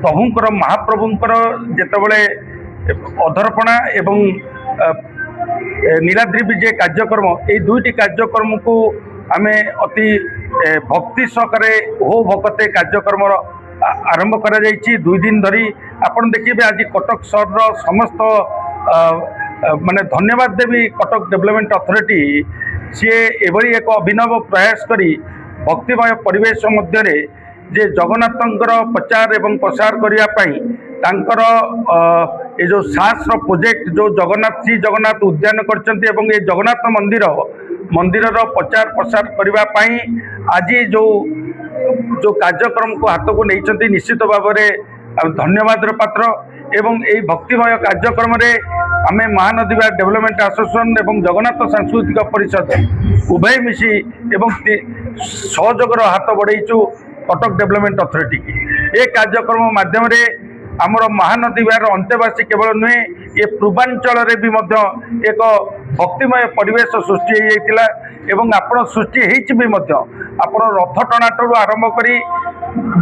प्रभुंकर महाप्रभुंकर जेतबले अधरपणा एवं नीलाद्रि विजय कार्यक्रम ये दुईटी कार्यक्रम को आम अति भक्ति सहकारे हो भगते कार्यक्रम आरंभ करा जायछि। 2 दिन धरी आपण देखिए आज कटक सहर समस्त माने धन्यवाद देवी कटक डेवलपमेंट अथॉरिटी सी एभली एक अभिनव प्रयास करी भक्तिमय परिवेश मध्य जे जगन्नाथंकर प्रचार एवं प्रसार करने तांकर ये जो साहस प्रोजेक्ट जो जगन्नाथ श्री जगन्नाथ उद्यान करछन्ती एवं ये जगन्नाथ मंदिर प्रचार प्रसार करने आज जो कार्यक्रम को हाथ को नहीं निश्चित भाव में धन्यवाद पात्र एवं यही भक्तिमय कार्यक्रम आम महानदी डेवलपमेंट एसोसिएशन एवं जगन्नाथ सांस्कृतिक परिषद उभय मिसी एवं सहयोगर हाथ बढ़ाइचु कटक डेवलपमेंट अथॉरिटी की ये कार्यक्रम माध्यम आमर महानदी विहार अंतेवासी केवल नुहे ये पूर्वांचल भी एक भक्तिमय परिवेश सृष्टि होता एवं आपण सृष्टि भी आपण रथ टणाटू आरंभ करी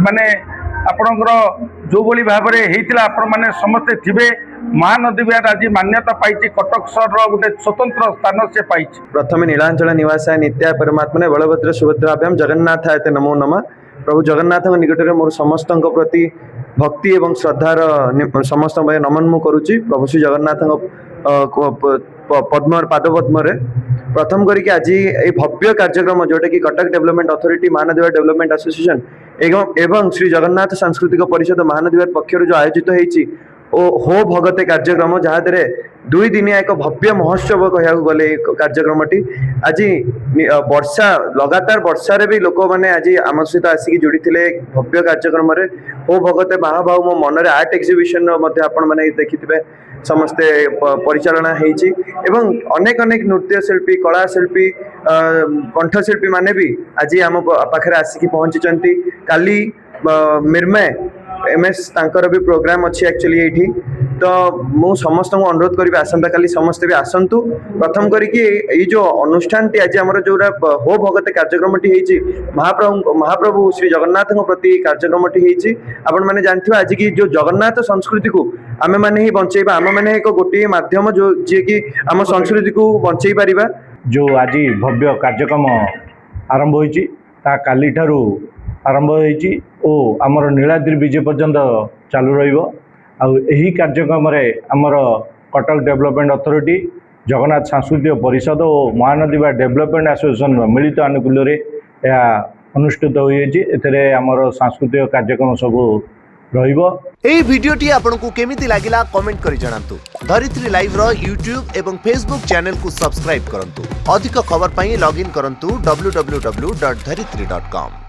माने आपणकर जो भली भाव में आपण मैंने समस्ते थे महानदी विहार आज मान्यता पाई कटक सहर गोटे स्वतंत्र स्थान से पाई। प्रथम नीलांचल निवासाय नित्याय परमात्मने बलभद्र सुभद्राभ्याम जगन्नाथाय ते नमो नमः। प्रभु जगन्नाथ निकट में मोर समस्त प्रति भक्ति एवं श्रद्धार समस्त नमन मु करुच्ची। प्रभु श्री जगन्नाथ पद्म पादपद्म प्रथम करके आज ये भव्य कार्यक्रम जोटा कि Cuttack development authority Mahanadi development association एवं श्री जगन्नाथ सांस्कृतिक परिषद महानदी पक्षर जो आयोजित होती हो भगते कार्यक्रम जहाँ 2 दिनिया एक भव्य महोत्सव कह गले कार्यक्रमटी आज वर्षा लगातार वर्षारे भी लोक मैंने आज आम सहित आसिक जोड़ी थे भव्य कार्यक्रम हो भगते महाभाव मो मन आर्ट एक्जिबिशन आपण मैंने देखिथे समस्ते परिचालना होती अनेक अनेक नृत्य शिल्पी कला शिल्पी कंठशिल्पी माने भी आज आम पाखे आसिक पहुंची। काली मिर्मय एमएस तांकर भी प्रोग्राम अच्छी एक्चुअली ये तो मु समस्त को अनुरोध करी आसंता काली समस्ते भी आसतु प्रथम करके जो अनुष्ठान आज आम जो हो भगत कार्यक्रम महाप्रभु श्री जगन्नाथ प्रति कार्यक्रम आपण मैंने जानते आज की जो जगन्नाथ संस्कृति को आमे मैंने ही बंचेबा आम मैंने एक गोटे माध्यम जो जी की आम संस्कृति को बंचई पारिबा। जो आज भव्य कार्यक्रम आरंभ होइछि ता काली ठारू आरंभ होइछि ओ आमर नीलाद्रि विजय पर्यंत चालू रहिबो। यही कार्यक्रम आमर कटक डेवलपमेंट अथॉरिटी जगन्नाथ सांस्कृतिक परिषद और महानदी डेवलपमेंट एसोसिएशन मिलित आनुकूल्य अनुष्ठित होती आमर सांस्कृतिक कार्यक्रम सब रहिबो। एही वीडियोटी आपनको केमिति लागिला कमेंट करि जणांतु। धरित्री लाइव रो यूट्यूब एवं फेसबुक चैनल को सब्सक्राइब करंतु। अधिक खबर पई लॉगिन करंतु www.dharitri.com।